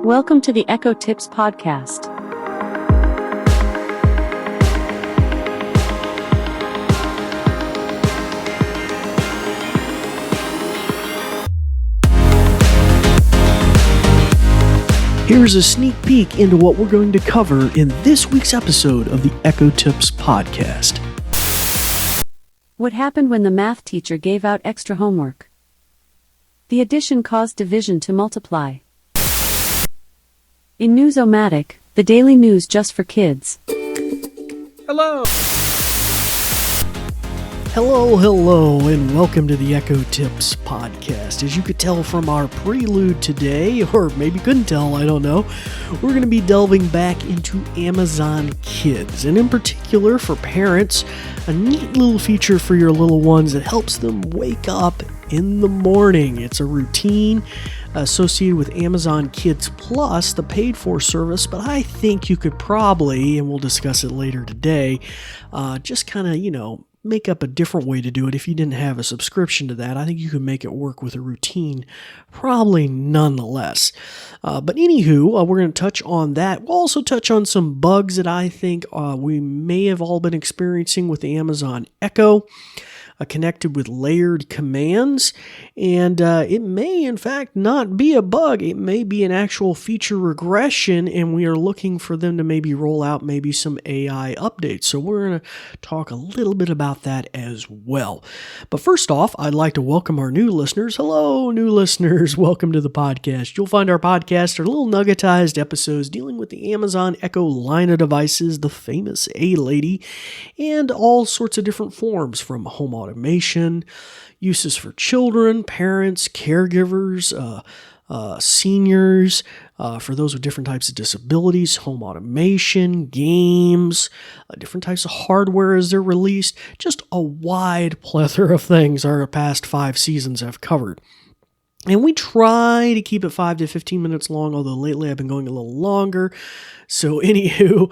Welcome to the Echo Tips podcast. Here's a sneak peek into what we're going to cover in this week's episode of the Echo Tips podcast. What happened when the math teacher gave out extra homework? The addition caused division to multiply. In News-O-Matic, the daily news just for kids. Hello, and welcome to the Echo Tips podcast. As you could tell from our prelude today, or maybe couldn't tell, I don't know, we're going to be delving back into Amazon Kids, and in particular for parents, a neat little feature for your little ones that helps them wake up in the morning. It's a routine associated with Amazon Kids Plus, the paid-for service, but I think you could probably, and we'll discuss it later today, just kind of, make up a different way to do it. If you didn't have a subscription to that, I think you could make it work with a routine, probably nonetheless. But anywho, we're going to touch on that. We'll also touch on some bugs that I think we may have all been experiencing with the Amazon Echo, connected with layered commands, and it may in fact not be a bug. It may be an actual feature regression, and we are looking for them to maybe roll out maybe some AI updates. So we're going to talk a little bit about that as well. But first off, I'd like to welcome our new listeners. Hello, new listeners. Welcome to the podcast. You'll find our podcast are little nuggetized episodes dealing with the Amazon Echo line of devices, the famous A-Lady, and all sorts of different forms from home automation, uses for children, parents, caregivers, seniors, for those with different types of disabilities, home automation, games, different types of hardware as they're released, just a wide plethora of things our past 5 seasons have covered. And we try to keep it 5 to 15 minutes long, although lately I've been going a little longer. So anywho,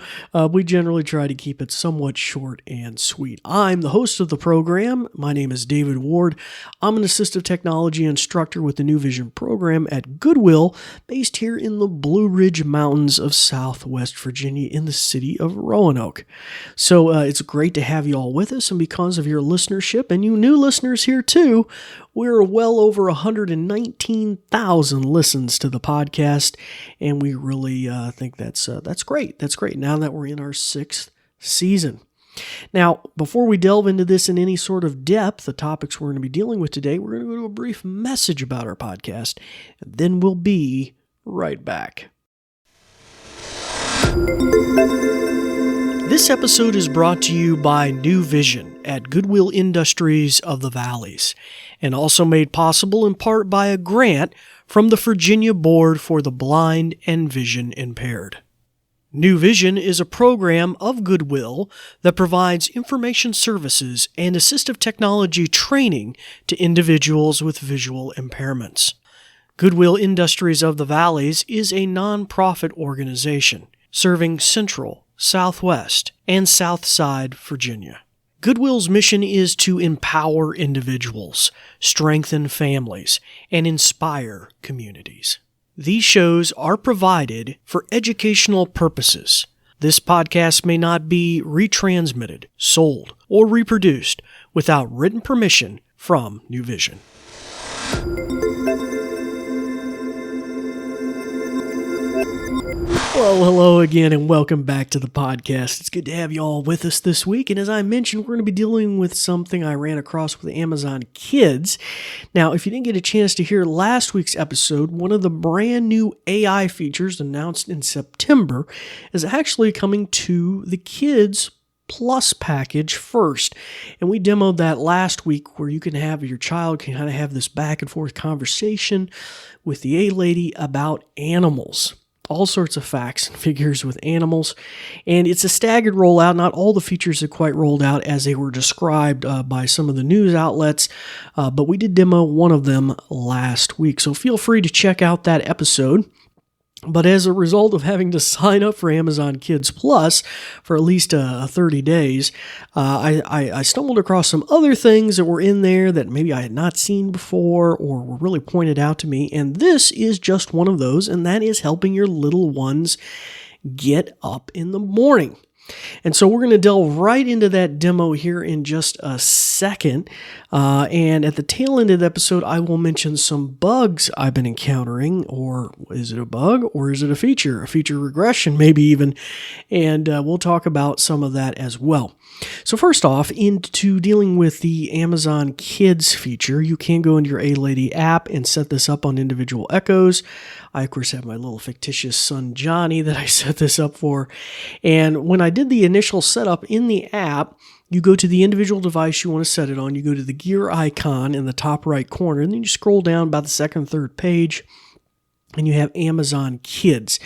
we generally try to keep it somewhat short and sweet. I'm the host of the program. My name is David Ward. I'm an assistive technology instructor with the New Vision program at Goodwill, based here in the Blue Ridge Mountains of Southwest Virginia in the city of Roanoke. So it's great to have you all with us, and because of your listenership, and you new listeners here too, we're well over 119,000 listens to the podcast, and we really think that's great. That's great now that we're in our 6th season. Now, before we delve into this in any sort of depth, the topics we're going to be dealing with today, we're going to go to a brief message about our podcast, and then we'll be right back. This episode is brought to you by New Vision at Goodwill Industries of the Valleys, and also made possible in part by a grant from the Virginia Board for the Blind and Vision Impaired. New Vision is a program of Goodwill that provides information services and assistive technology training to individuals with visual impairments. Goodwill Industries of the Valleys is a nonprofit organization serving Central, Southwest, and Southside Virginia. Goodwill's mission is to empower individuals, strengthen families, and inspire communities. These shows are provided for educational purposes. This podcast may not be retransmitted, sold, or reproduced without written permission from New Vision. Well, hello again, and welcome back to the podcast. It's good to have you all with us this week, and as I mentioned, we're going to be dealing with something I ran across with Amazon Kids. Now, if you didn't get a chance to hear last week's episode, one of the brand new AI features announced in September is actually coming to the Kids Plus package first. And we demoed that last week, where you can have your child can kind of have this back and forth conversation with the A-Lady about animals. All sorts of facts and figures with animals, and it's a staggered rollout. Not all the features have quite rolled out as they were described by some of the news outlets, but we did demo one of them last week, so feel free to check out that episode. But as a result of having to sign up for Amazon Kids Plus for at least 30 days, I stumbled across some other things that were in there that maybe I had not seen before or were really pointed out to me. And this is just one of those, and that is helping your little ones get up in the morning. And so we're going to delve right into that demo here in just a second. And at the tail end of the episode, I will mention some bugs I've been encountering. Or is it a bug or is it a feature? A feature regression, maybe even. And we'll talk about some of that as well. So first off, into dealing with the Amazon Kids feature, you can go into your A-Lady app and set this up on individual echoes. I, of course, have my little fictitious son, Johnny, that I set this up for. And when I did the initial setup in the app, you go to the individual device you want to set it on. You go to the gear icon in the top right corner, and then you scroll down about the second, third page, and you have Amazon Kids.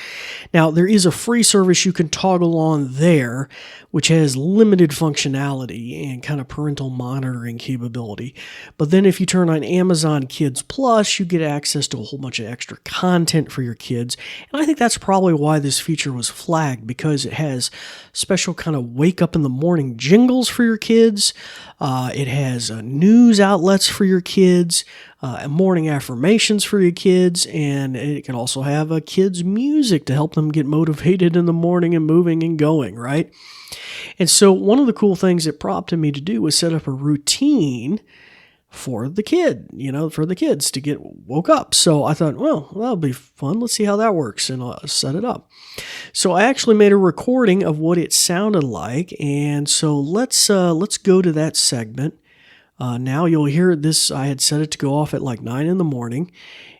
Now, there is a free service you can toggle on there, which has limited functionality and kind of parental monitoring capability. But then if you turn on Amazon Kids Plus, you get access to a whole bunch of extra content for your kids. And I think that's probably why this feature was flagged, because it has special kind of wake up in the morning jingles for your kids. It has news outlets for your kids, morning affirmations for your kids, and it can also have kids' music to help them get motivated in the morning and moving and going, right? And so one of the cool things it prompted me to do was set up a routine for the kid, for the kids to get woke up. So I thought, well, that'll be fun. Let's see how that works, and I'll set it up. So I actually made a recording of what it sounded like, and so let's go to that segment. Now you'll hear this. I had set it to go off at like 9 in the morning,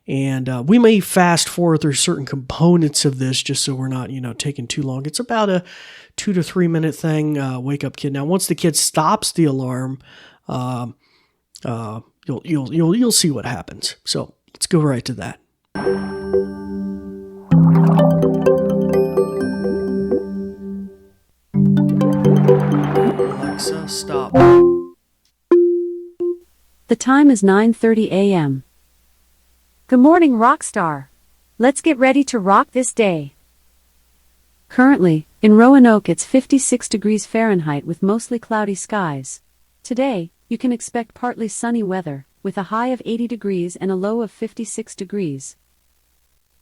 and we may fast forward through certain components of this just so we're not, taking too long. It's about a 2 to 3 minute thing. Wake up, kid. Now, once the kid stops the alarm, you'll see what happens. So let's go right to that. Alexa, stop. The time is 9:30 a.m. Good morning, Rockstar. Let's get ready to rock this day. Currently, in Roanoke it's 56 degrees Fahrenheit with mostly cloudy skies. Today, you can expect partly sunny weather, with a high of 80 degrees and a low of 56 degrees.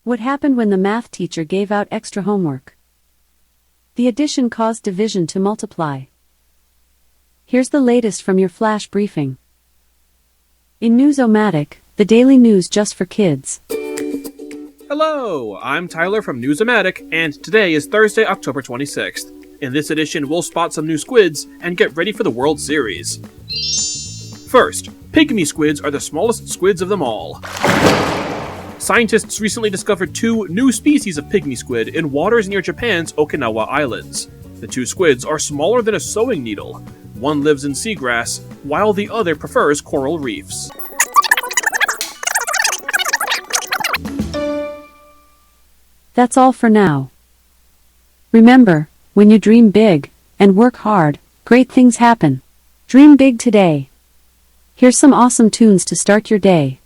What happened when the math teacher gave out extra homework? The addition caused division to multiply. Here's the latest from your flash briefing. In News-O-Matic, the daily news just for kids. Hello, I'm Tyler from News-O-Matic, and today is Thursday, October 26th. In this edition, we'll spot some new squids and get ready for the World Series. First, pygmy squids are the smallest squids of them all. Scientists recently discovered 2 new species of pygmy squid in waters near Japan's Okinawa Islands. The 2 squids are smaller than a sewing needle. One lives in seagrass, while the other prefers coral reefs. That's all for now. Remember, when you dream big and work hard, great things happen. Dream big today. Here's some awesome tunes to start your day.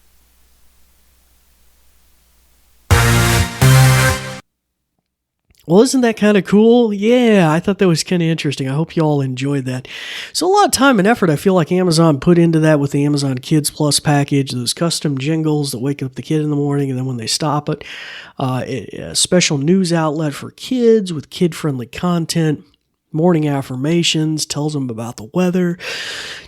Well, isn't that kind of cool? Yeah, I thought that was kind of interesting. I hope you all enjoyed that. So a lot of time and effort I feel like Amazon put into that with the Amazon Kids Plus package, those custom jingles that wake up the kid in the morning and then when they stop it, a special news outlet for kids with kid-friendly content, morning affirmations, tells them about the weather.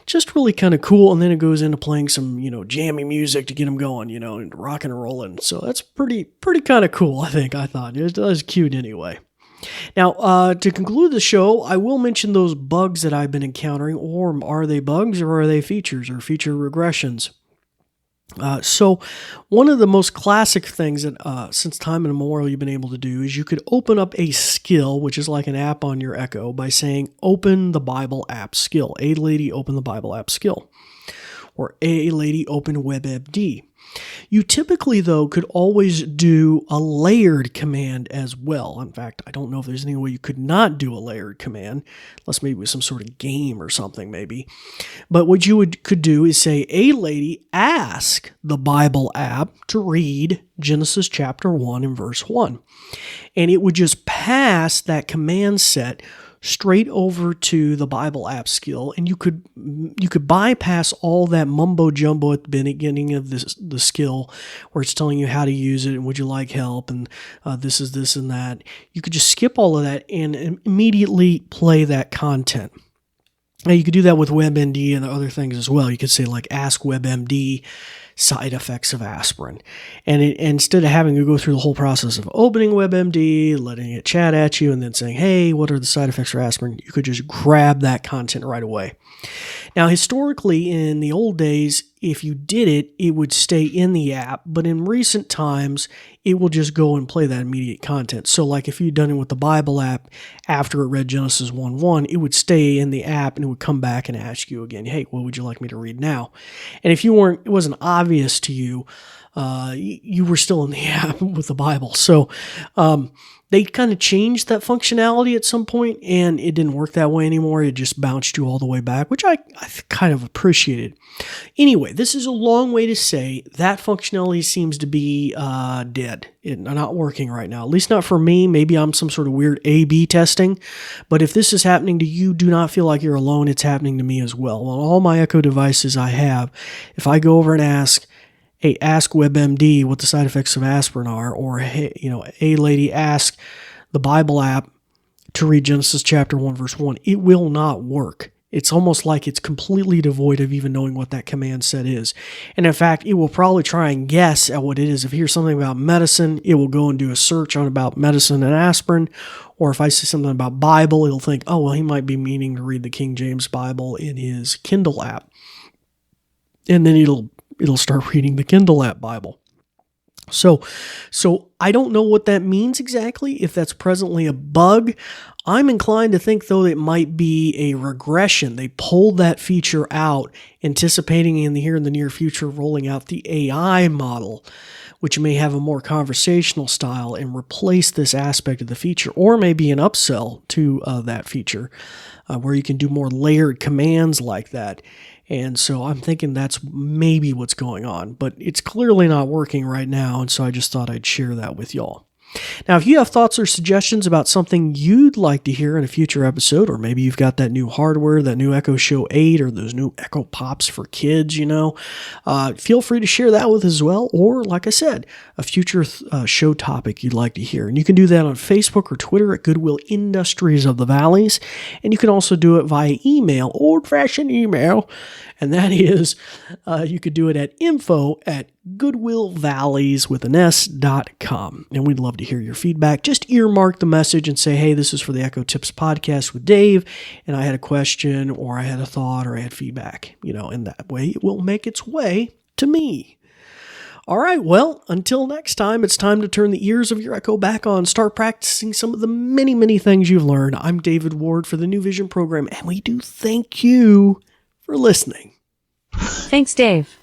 Just really kind of cool. And then it goes into playing some, jammy music to get them going, and rocking and rolling. So that's pretty kind of cool, I thought. It was cute anyway. Now, to conclude the show, I will mention those bugs that I've been encountering, or are they bugs or are they features or feature regressions? So one of the most classic things that since time immemorial you've been able to do is you could open up a skill, which is like an app on your Echo, by saying, open the Bible app skill. A-Lady, open the Bible app skill. or A Lady Open WebMD. You typically, though, could always do a layered command as well. In fact, I don't know if there's any way you could not do a layered command, unless maybe with some sort of game or something maybe. But what you could do is say, A Lady, ask the Bible app to read Genesis chapter 1 and verse 1. And it would just pass that command set straight over to the Bible app skill, and you could bypass all that mumbo jumbo at the beginning of the skill, where it's telling you how to use it and would you like help and this is this and that. You could just skip all of that and immediately play that content. Now you could do that with WebMD and other things as well. You could say like ask WebMD side effects of aspirin. And instead of having to go through the whole process of opening WebMD, letting it chat at you, and then saying, hey, what are the side effects for aspirin? You could just grab that content right away. Now, historically, in the old days, if you did it, it would stay in the app. But in recent times, it will just go and play that immediate content. So like if you'd done it with the Bible app, after it read Genesis 1:1, it would stay in the app and it would come back and ask you again, hey, what would you like me to read now? And if it wasn't obvious to you, you were still in the app with the Bible. So they kind of changed that functionality at some point, and it didn't work that way anymore. It just bounced you all the way back, which I kind of appreciated. Anyway, this is a long way to say that functionality seems to be dead. It's not working right now, at least not for me. Maybe I'm some sort of weird A/B testing, but if this is happening to you, do not feel like you're alone. It's happening to me as well. On all my Echo devices I have, if I go over and ask, hey, ask WebMD what the side effects of aspirin are, or, hey, A Lady, ask the Bible app to read Genesis chapter 1, verse 1, it will not work. It's almost like it's completely devoid of even knowing what that command set is. And in fact, it will probably try and guess at what it is. If it hears something about medicine, it will go and do a search on about medicine and aspirin. Or if I say something about Bible, it'll think, oh, well, he might be meaning to read the King James Bible in his Kindle app. And then it'll start reading the Kindle app Bible. So I don't know what that means exactly, if that's presently a bug. I'm inclined to think, though, it might be a regression. They pulled that feature out, anticipating in the near future rolling out the AI model, which may have a more conversational style and replace this aspect of the feature, or maybe an upsell to that feature where you can do more layered commands like that. And so I'm thinking that's maybe what's going on, but it's clearly not working right now, and so I just thought I'd share that with y'all. Now, if you have thoughts or suggestions about something you'd like to hear in a future episode, or maybe you've got that new hardware, that new Echo Show 8, or those new Echo Pops for kids, feel free to share that with us as well. Or, like I said, a future show topic you'd like to hear. And you can do that on Facebook or Twitter at Goodwill Industries of the Valleys. And you can also do it via email, old-fashioned email. And that is, you could do it at info@goodwillvalleys.com. And we'd love to hear your feedback. Just earmark the message and say, hey, this is for the Echo Tips podcast with Dave, and I had a question, or I had a thought, or I had feedback. In that way, it will make its way to me. All right, well, until next time, it's time to turn the ears of your Echo back on. Start practicing some of the many, many things you've learned. I'm David Ward for the New Vision program, and we do thank you for listening. Thanks, Dave.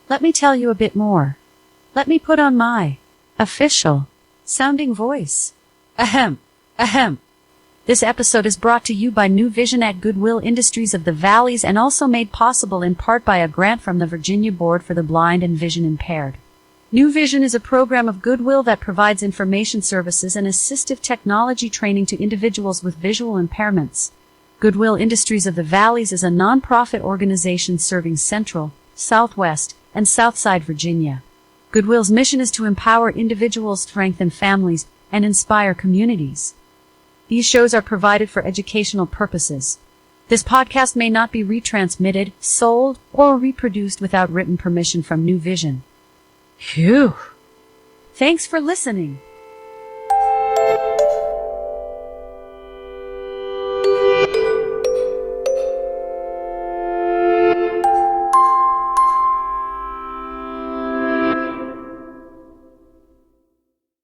Let me tell you a bit more. Let me put on my official sounding voice. Ahem. Ahem. This episode is brought to you by New Vision at Goodwill Industries of the Valleys, and also made possible in part by a grant from the Virginia Board for the Blind and Vision Impaired. New Vision is a program of Goodwill that provides information services and assistive technology training to individuals with visual impairments. Goodwill Industries of the Valleys is a nonprofit organization serving Central, Southwest, and Southside Virginia. Goodwill's mission is to empower individuals, strengthen families, and inspire communities. These shows are provided for educational purposes. This podcast may not be retransmitted, sold, or reproduced without written permission from New Vision. Phew! Thanks for listening.